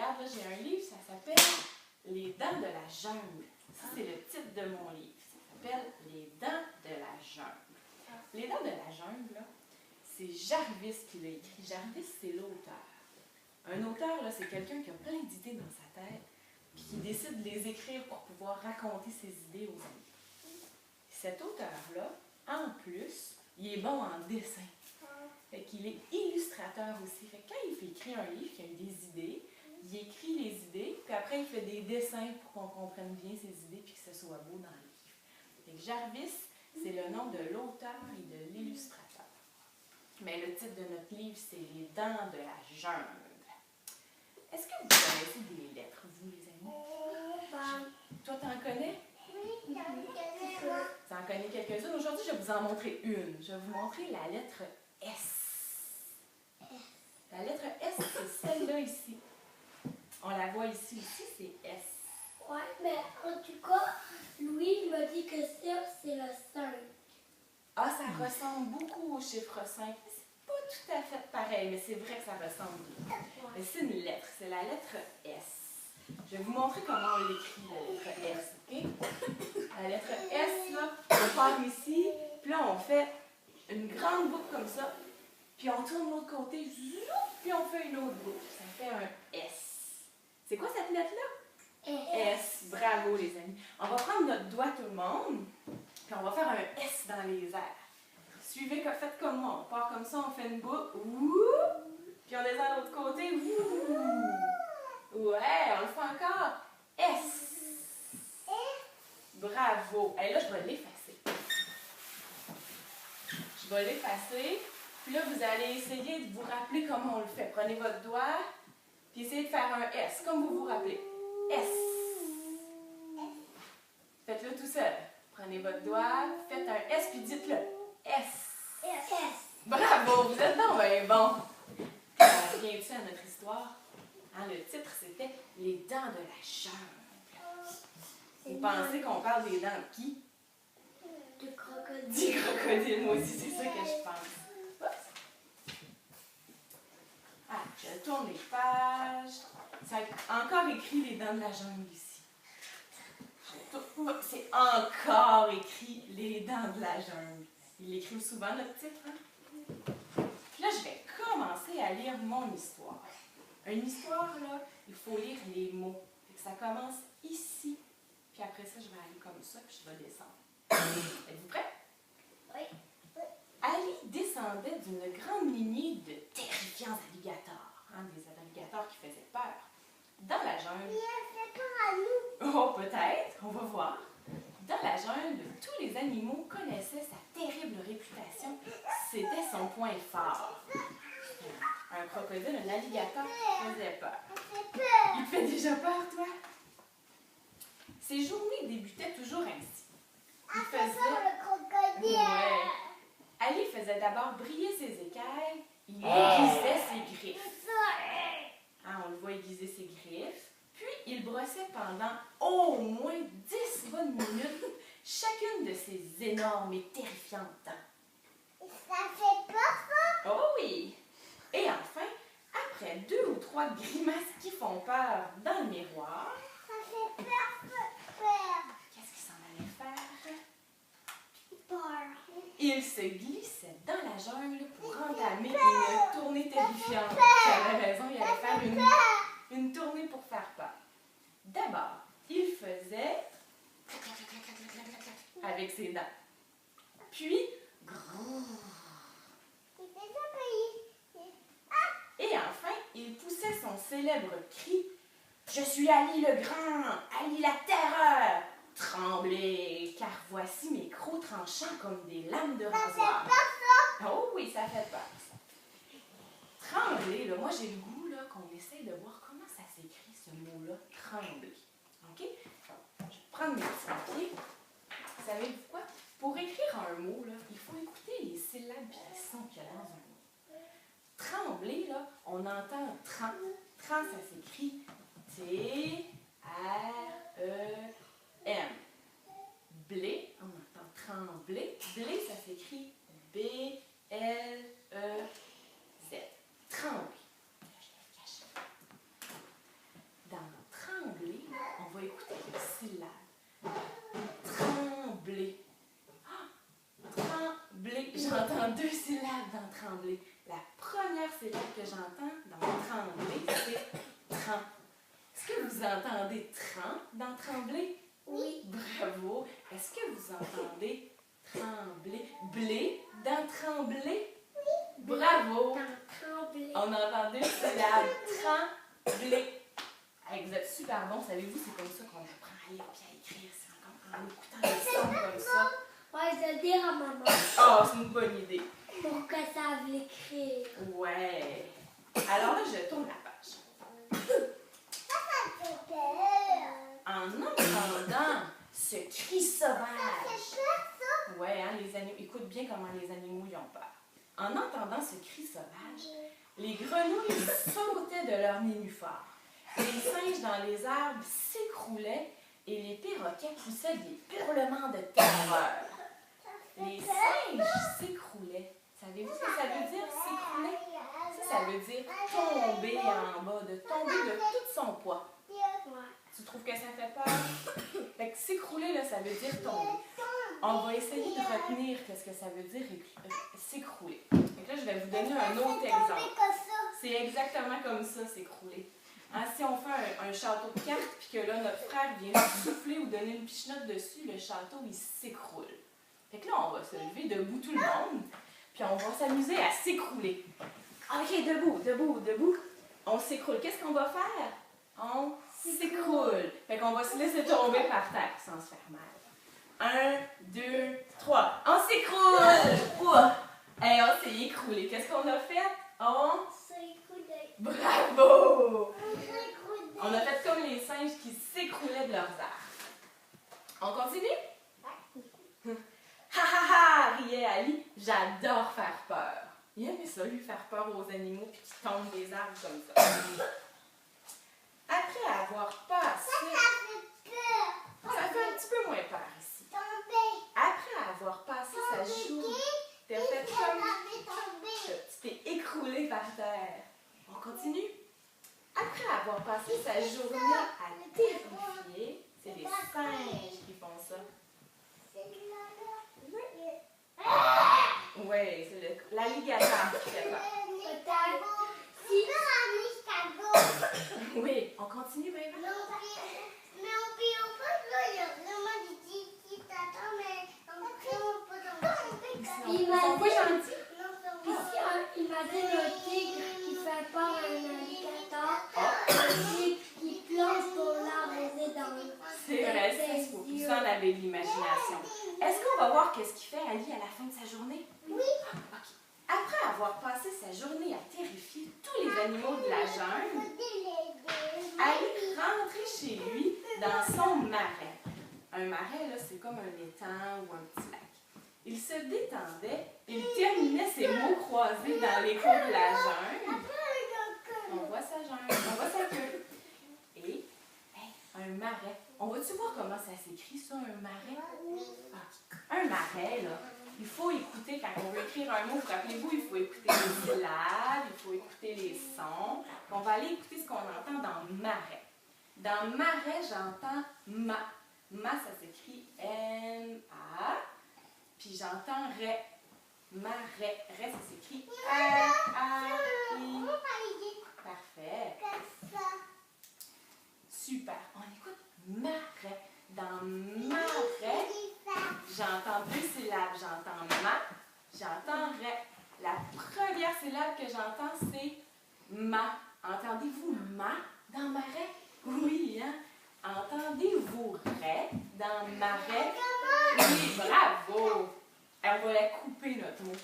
regarde, là, j'ai un livre, ça s'appelle Les dents de la jungle. Ça, c'est le titre de mon livre. Ça s'appelle Les dents de la jungle. Les dents de la jungle, là, c'est Jarvis qui l'a écrit. Jarvis, c'est l'auteur. Un auteur, là, c'est quelqu'un qui a plein d'idées dans sa tête, puis qui décide de les écrire pour pouvoir raconter ses idées aux amis. Cet auteur-là, en plus, il est bon en dessin. Fait qu'il est illustrateur aussi. Fait que quand il écrit un livre qui a des idées, il écrit les idées, puis après il fait des dessins pour qu'on comprenne bien ses idées puis que ce soit beau dans le livre. Fait que Jarvis, c'est le nom de l'auteur et de l'illustrateur. Mais le titre de notre livre, c'est Les dents de la jungle. Est-ce que vous connaissez des lettres, vous les amis? Toi, t'en connais? Oui, j'en connais. Tu en connais quelques-unes. Aujourd'hui, je vais vous en montrer une. Je vais vous montrer la lettre S. La lettre S, c'est celle-là ici. On la voit ici aussi, c'est S. Ouais, mais en tout cas, Louis m'a dit que ça, c'est le 5. Ah, ça ressemble beaucoup au chiffre 5. C'est pas tout à fait pareil, mais c'est vrai que ça ressemble. Mais c'est une lettre, c'est la lettre S. Je vais vous montrer comment on l'écrit, la lettre S, ok? La lettre S, là, on part ici, puis là, on fait une grande boucle comme ça, puis on tourne de l'autre côté, puis on fait une autre boucle. Ça fait un S. C'est quoi cette lettre-là? S. Bravo, les amis. On va prendre notre doigt, tout le monde, puis on va faire un S dans les airs. Suivez, faites comme moi. On part comme ça, on fait une boucle. Puis on descend de l'autre côté. Ouais, on le fait encore. S. Bravo. Et là, je vais l'effacer. Je vais l'effacer. Puis là, vous allez essayer de vous rappeler comment on le fait. Prenez votre doigt, puis essayez de faire un S, comme vous vous rappelez. S. Faites-le tout seul. Prenez votre doigt, faites un S, puis dites-le. S. Bravo, vous êtes donc bien bon. Viens-tu à notre histoire? Hein, le titre, c'était Les dents de la jungle. Vous pensez qu'on parle des dents de qui? Du crocodile. Du crocodile, moi aussi, c'est ça que je pense. Oups. Ah, je tourne les pages. Ça a encore écrit Les dents de la jungle ici. C'est encore écrit Les dents de la jungle. Il écrit souvent notre titre, hein? Puis là, je vais commencer à lire mon histoire. Une histoire, là, il faut lire les mots. Fait que ça commence ici, puis après ça, je vais aller comme ça, puis je vais descendre. Êtes-vous prêts? Oui. Ali descendait d'une grande lignée de terrifiants alligators, hein, des alligators qui faisaient peur. Dans la jungle... C'est pas à nous. Oh, peut-être, on va voir. Dans la jungle, tous les animaux connaissaient sa terrible réputation. C'était son point fort. Un crocodile, un alligator faisait peur. Il te fait déjà peur, toi? Ses journées débutaient toujours ainsi. Il faisait... le crocodile. Ouais. Ali faisait d'abord briller ses écailles. Il aiguisait ses griffes. Hein, on le voit aiguiser ses griffes. Puis, il brossait pendant au moins 10 bonnes minutes chacune de ses énormes et terrifiantes dents. Ça fait peur, ça? Oh oui! Et enfin, après 2 ou 3 grimaces qui font peur dans le miroir, Ça fait peur. qu'est-ce qu'il s'en allait faire? Peur. Il se glissait dans la jungle pour entamer une tournée terrifiante. Tu avais raison, il allait faire une tournée pour faire peur. D'abord, il faisait avec ses dents. Puis, et enfin, il poussait son célèbre cri « Je suis Ali le Grand, Ali la Terreur !» Tremblez, car voici mes crocs tranchants comme des lames de rasoir. Oh oui, ça fait peur, ça. Trembler, là, moi j'ai le goût là, qu'on essaye de voir comment ça s'écrit ce mot-là, trembler. OK? Je vais prendre mes petits papiers. Savez-vous quoi? Pour écrire un mot, là, il faut écouter les syllabes et les sons qu'il y a dans un mot. Trembler, là, on entend tran. Tran, ça s'écrit T-R-E-M. Blé, on entend trembler. Blé, ça s'écrit B-L-E-Z. Trembler. Je vais le cacher. deux syllabes dans trembler. La première syllabe que j'entends dans trembler, c'est tran. Est-ce que vous entendez tran dans trembler? Oui. Bravo. Est-ce que vous entendez trembler? Blé dans trembler? Bravo. Trembler. On entend deux syllabes. Trembler. Hey, vous êtes super bons. Savez-vous, c'est comme ça qu'on apprend à lire et à écrire. C'est en écoutant des sons comme ça. Ouais, je vais le dire à maman Oh, c'est une bonne idée. pour que ça l'écrire. Ouais. Alors là, je tourne la page. En entendant ce cri sauvage. Ouais, hein, les animaux. Écoute bien comment les animaux y ont peur. En entendant ce cri sauvage, les grenouilles sautaient de leur nénuphar. Les singes dans les arbres s'écroulaient et les perroquets poussaient des hurlements de terreur. Les singes s'écroulaient. Savez-vous ce que ça veut dire, s'écrouler? Ça veut dire tomber en bas, de tomber de tout son poids. Ouais. Tu trouves que ça fait peur? Fait que s'écrouler, là, ça veut dire tomber. On va essayer de retenir qu'est-ce que ça veut dire s'écrouler. Fait que là, je vais vous donner un autre exemple. C'est exactement comme ça, s'écrouler. Hein, si on fait un château de cartes, puis que là, notre frère vient souffler ou donner une pichenote dessus, le château, il s'écroule. Fait que là, on va se lever debout tout le monde, puis on va s'amuser à s'écrouler. OK, debout, debout, debout. On s'écroule. Qu'est-ce qu'on va faire? On s'écroule. Fait qu'on va se laisser tomber par terre sans se faire mal. 1, 2, 3. On s'écroule! Ouah! Et on s'est écroulé. Qu'est-ce qu'on a fait? On S'écrouler. Bravo! On a fait comme les singes qui s'écroulaient de leurs arbres. On continue? Ha ha ha! Riait Ali. J'adore faire peur. Il aimait ça, lui, faire peur aux animaux puis qui tombent des arbres comme ça. Après avoir passé... Ça fait un petit peu moins peur ici. Après avoir passé sa journée, t'as fait comme... Tu t'es écroulé par terre. On continue? Après avoir passé sa journée à terrifier, c'est les singes qui font ça. Oui, c'est l'alligator qui fait peur. Oui, on continue, baby. Ils sont pas gentils. Ici, imagine un tigre qui fait peur à un alligator et qui plonge pour l'arroser dans le... C'est vrai, c'est pour tout ça, on avait de l'imagination. Est-ce qu'on va voir qu'est-ce qu'il fait Ali à la fin de sa journée? Oui. OK. Après avoir passé sa journée à terrifier tous les animaux de la jungle, Ali rentrait chez lui dans son marais. Un marais, là, c'est comme un étang ou un petit lac. Il se détendait, il terminait ses mots croisés dans l'écho de la jungle. On voit sa jungle, on voit sa queue. Et, un marais. On va-tu voir comment ça s'écrit, ça, un marais? Ah, un marais, là. Il faut écouter, quand on veut écrire un mot, rappelez-vous, il faut écouter les syllabes, il faut écouter les sons. On va aller écouter ce qu'on entend dans marais. Dans marais, j'entends ma. Ma, ça s'écrit M-A. Puis j'entends ré. Marais. Ré, ça s'écrit R-A-I. Parfait. Super. On écoute marais. Dans marais, j'entends deux syllabes. J'entends ma, j'entends ré. La première syllabe que j'entends, c'est ma. Entendez-vous ma dans marais? Oui, hein? Entendez-vous ré dans marais? Oui, bravo! On va la couper, notre mot.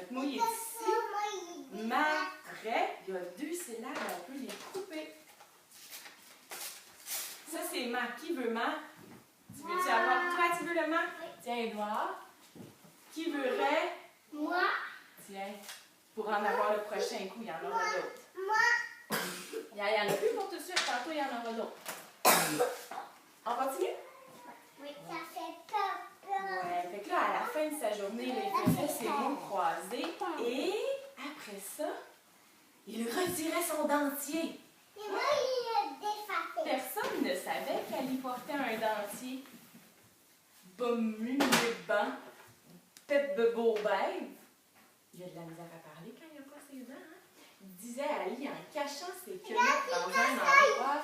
Notre mot, il est ici. Marais, il y a deux syllabes, on peut les couper. Ça, c'est ma. Qui veut ma? Tu veux-tu avoir? Toi, tu veux le ma? Tiens, Édouard. Qui veut ré? Moi. Tiens, pour en avoir le prochain coup, il y en aura d'autres. Il n'y en a plus pour tout de suite, tantôt il y en aura d'autres. On continue? Oui, ça fait peur. Ouais, fait que là, à la fin de sa journée, il faisait ses mots croisés et après ça, il retirait son dentier. Et moi, il est défait. Personne ne savait qu'elle y portait un dentier. Bon, ban, tête de beau bain. Il a de la misère à parler quand il n'a pas ses dents, hein? Disait Ali en cachant ses quenottes dans un endroit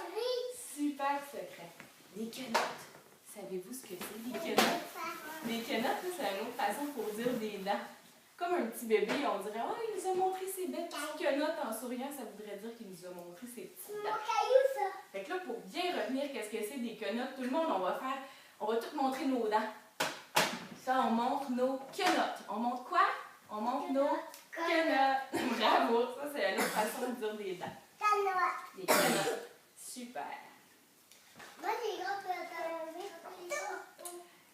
super secret. Des quenottes. Savez-vous ce que c'est, des quenottes? Des quenottes, c'est une autre façon pour dire des dents. Comme un petit bébé, on dirait « Oh, il nous a montré ses belles petites quenottes » en souriant, ça voudrait dire qu'il nous a montré ses petites dents. Fait que là, pour bien retenir qu'est-ce que c'est des quenottes, tout le monde, on va tout montrer nos dents. Ça, on montre nos quenottes. On montre quoi? On montre nos quenottes. Bravo, ça c'est une autre façon de dire des dents. Des quenottes. Super.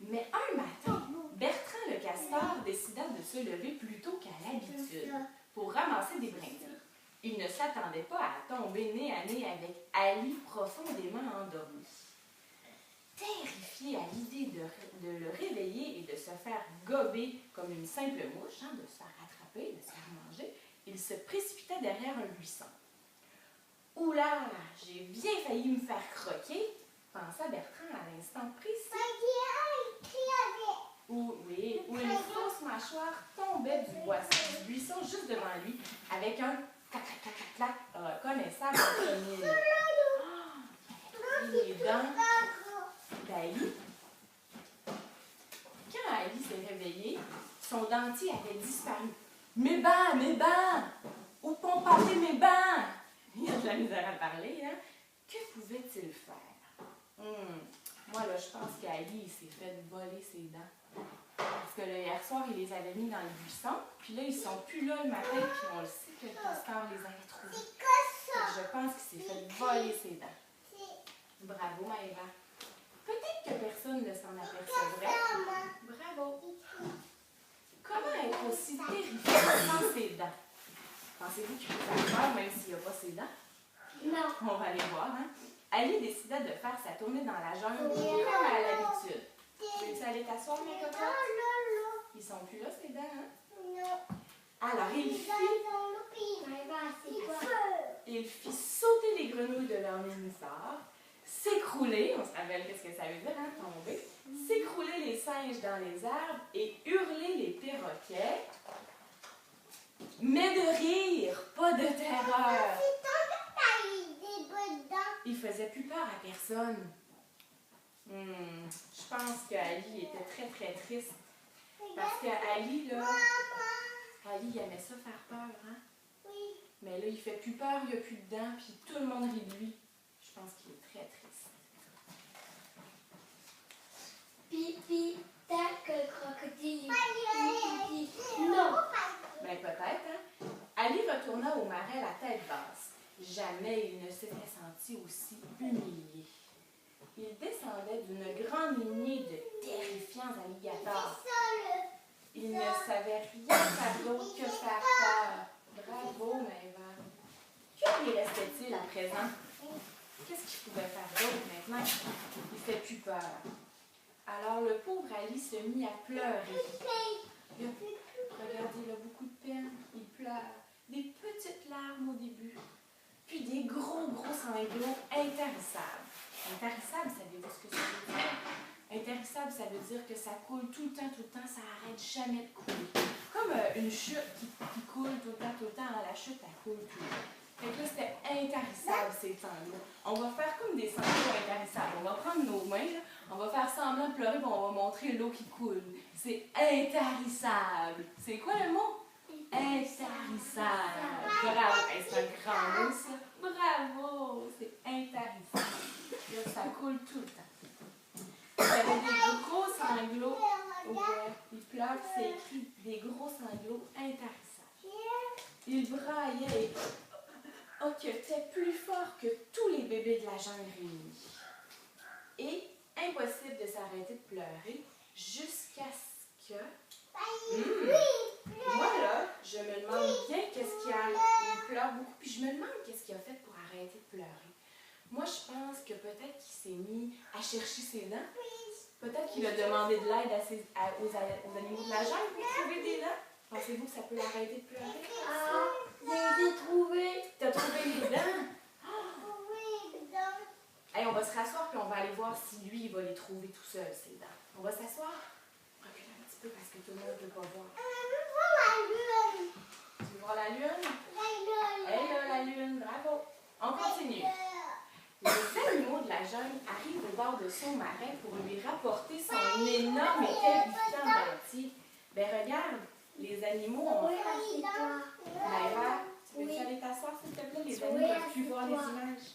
Mais un matin, Bertrand le castor décida de se lever plus tôt qu'à l'habitude pour ramasser des brindilles. Il ne s'attendait pas à tomber nez à nez avec Ali profondément endormi. Terrifié à l'idée de le réveiller et de se faire gober comme une simple mouche, de se faire attraper, de se faire manger, il se précipita derrière un buisson. « Oula, j'ai bien failli me faire croquer », pensa Bertrand à l'instant précis où une fausse mâchoire tombait du buisson juste devant lui avec un clac-clac-clac-clac reconnaissable entre mille. Les dents d'Ali. Quand Ali s'est réveillée, son dentier avait disparu. « Mes bancs! Où sont passés mes bancs? » Il a de la misère à parler, hein? Que pouvait-il faire? Moi, là, je pense qu'Ali s'est fait voler ses dents. Parce que là, hier soir, il les avait mis dans le buisson. Puis là, ils sont plus là le matin. Puis on le sait que le castor les avait trouvés. Je pense qu'il s'est fait voler ses dents. Bravo, Maëva. Peut-être que personne ne s'en apercevrait. Bravo. Comment être aussi terrifié sans ses dents? Pensez-vous qu'il peut faire peur même s'il n'a pas ses dents? Non. On va aller voir, hein? Ali décida de faire sa tournée dans la jungle comme à l'habitude. Veux-tu aller t'asseoir, mes cocottes? Ils sont plus là, ces dents, hein? Non. Alors, il fit sauter les grenouilles de leur nénuphar, s'écrouler, on se rappelle qu'est-ce que ça veut dire, hein, tomber, s'écrouler les singes dans les arbres et hurler les perroquets, mais de rire, pas de terreur. Il faisait plus peur à personne. Je pense qu'Ali était très, très triste. Parce qu'Ali, là, Ali, il aimait ça faire peur, hein? Oui. Mais là, il fait plus peur, il n'y a plus de dents, puis tout le monde rit de lui. Je pense qu'il est très triste. Pipi, tac, crocodile. Non. Ben peut-être, hein? Ali retourna au marais la tête basse. Jamais il ne s'était senti aussi humilié. Il descendait d'une grande lignée de terrifiants alligators. Il ne savait rien faire d'autre que faire peur. Bravo, Maëva. Que lui restait-il à présent? Qu'est-ce qu'il pouvait faire d'autre maintenant? Il ne fait plus peur. Alors le pauvre Ali se mit à pleurer. Regardez, il a beaucoup de peine. Il pleure. Des petites larmes au début. Puis des gros sanglots intarissables. Intarissable, savez-vous ce que ça veut dire? Intarissable, ça veut dire que ça coule tout le temps, ça n'arrête jamais de couler. Comme une chute qui coule tout le temps, la chute, elle coule tout le temps. Fait que là, c'était intarissable, ces sanglots. On va faire comme des sanglots intarissables. On va prendre nos mains, là, on va faire semblant de pleurer, puis on va montrer l'eau qui coule. C'est intarissable. C'est quoi le mot? Intarissable. Bravo. Hey, c'est un grand mot, ça. Bravo. C'est intarissable. Là, ça coule tout le temps. Il y avait des gros sanglots. Ouais, il pleure, c'est écrit des gros sanglots intarissables. Il braillait et hoquetait plus fort que tous les bébés de la jungle réunis. Et impossible de s'arrêter de pleurer jusqu'à ce que... Moi, là, je me demande bien qu'est-ce qu'il a... Il pleure beaucoup, puis je me demande qu'est-ce qu'il a fait pour arrêter de pleurer. Moi, je pense que peut-être qu'il s'est mis à chercher ses dents. Peut-être qu'il a demandé de l'aide aux animaux de la jungle pour trouver des dents. Pensez-vous que ça peut l'arrêter de pleurer? Ah, j'ai trouvé. T'as trouvé les dents? Hey, on va se rasseoir puis on va aller voir si lui, il va les trouver tout seul, ses dents. On va s'asseoir? Recule un petit peu parce que tout le monde ne peut pas voir. voir la lune? Elle là, la lune, bravo. On continue. Les animaux de la jungle arrivent au bord de son marais pour lui rapporter son énorme et terrifiant dentier. Ben regarde, les animaux ont... Oui, assieds-toi. Maëva, tu peux-tu aller t'asseoir s'il te plaît? Les animaux ne peuvent plus voir les images.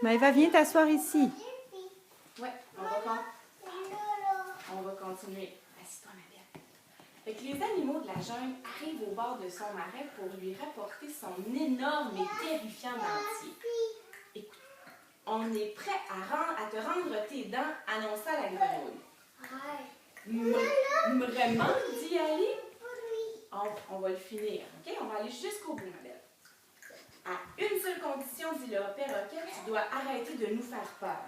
Maëva, viens t'asseoir ici. Ouais, on va continuer. Assis-toi, ma belle. Fait que les animaux de la jungle arrivent au bord de son marais pour lui rapporter son énorme et terrifiant dentier. Écoute, on est prêt à te rendre tes dents, annonça la grenouille. Vraiment, dit Ali. On va le finir, OK? On va aller jusqu'au bout, ma belle. À une seule condition, dit le perroquet, tu dois arrêter de nous faire peur.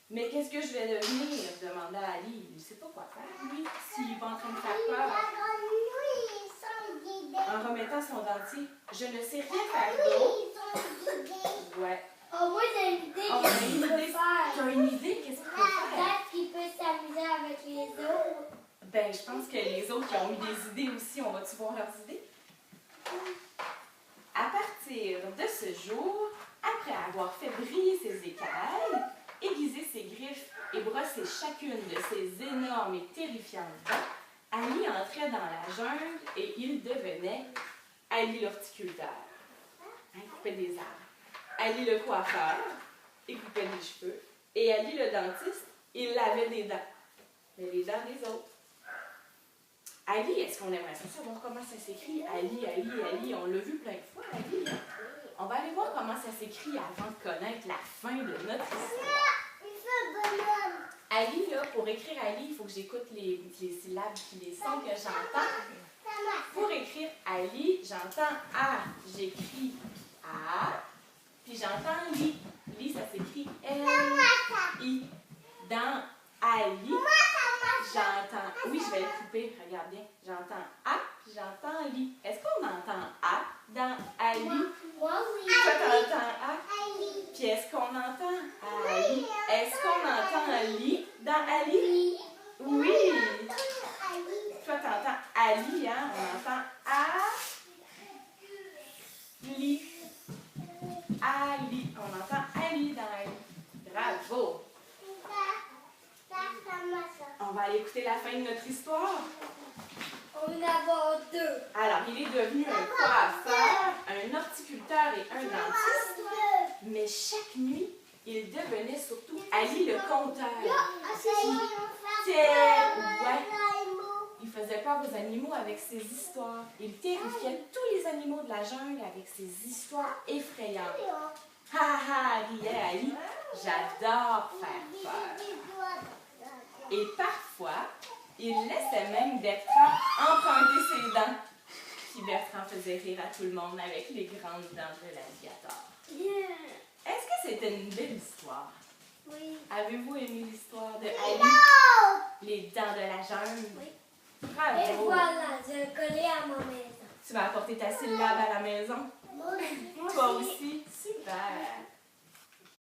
Mais qu'est-ce que je vais devenir? Demanda Ali. Il ne sait pas quoi faire, lui, s'il n'est pas en train de faire peur. En remettant son dentier, je ne sais rien faire d'autre. Ouais. Oh, moi, j'ai une idée. On a une idée. Tu as une idée? Qu'est-ce qu'il peut faire? Peut-être qu'il peut s'amuser avec les autres. Ben, je pense que les autres qui ont eu des idées aussi, on va-tu voir leurs idées? À partir de ce jour, après avoir fait briller ses écailles, aiguisé ses griffes et brossé chacune de ses énormes et terrifiantes dents, Ali entrait dans la jungle et il devenait Ali l'horticulteur. Il coupait des arbres. Ali le coiffeur, il coupait des cheveux. Et Ali le dentiste, il lavait des dents. Mais les dents des autres. Ali, est-ce qu'on aimerait savoir comment ça s'écrit? Ali, on l'a vu plein de fois, Ali. Hein? On va aller voir comment ça s'écrit avant de connaître la fin de notre histoire. Ali, là, pour écrire Ali, il faut que j'écoute les syllabes puis les sons que j'entends. Pour écrire Ali, j'entends A, j'écris A, puis j'entends Li. Li, ça s'écrit L-I. Dans Ali, j'entends... Oui, je vais le couper, regarde bien. J'entends A, puis j'entends Li. Est-ce qu'on entend A dans Ali? Moi, oui. Toi, t'entends A? Puis est-ce qu'on entend Ali? Est-ce qu'on entend Li dans Ali? Oui! Toi, t'entends Ali, hein? On entend A, Li. Ali. On entend Ali dans Ali. Bravo! On va aller écouter la fin de notre histoire. On en a deux. Alors, il est devenu un coiffeur, un horticulteur et un dentiste. Mais chaque nuit, il devenait surtout Ali le conteur. Il faisait peur aux animaux avec ses histoires. Il terrifiait tous les animaux de la jungle avec ses histoires effrayantes. Ha ha, riait Ali. J'adore faire peur. Et parfois, il laissait même Bertrand emprunter ses dents. Puis Bertrand faisait rire à tout le monde avec les grandes dents de l'alligator. Est-ce que c'était une belle histoire? Oui. Avez-vous aimé l'histoire de Ali? Les dents de la jungle? Oui. Bravo! Et voilà, je l'ai collé à ma maison. Tu vas apporter ta syllabe à la maison? Moi Toi aussi? Super!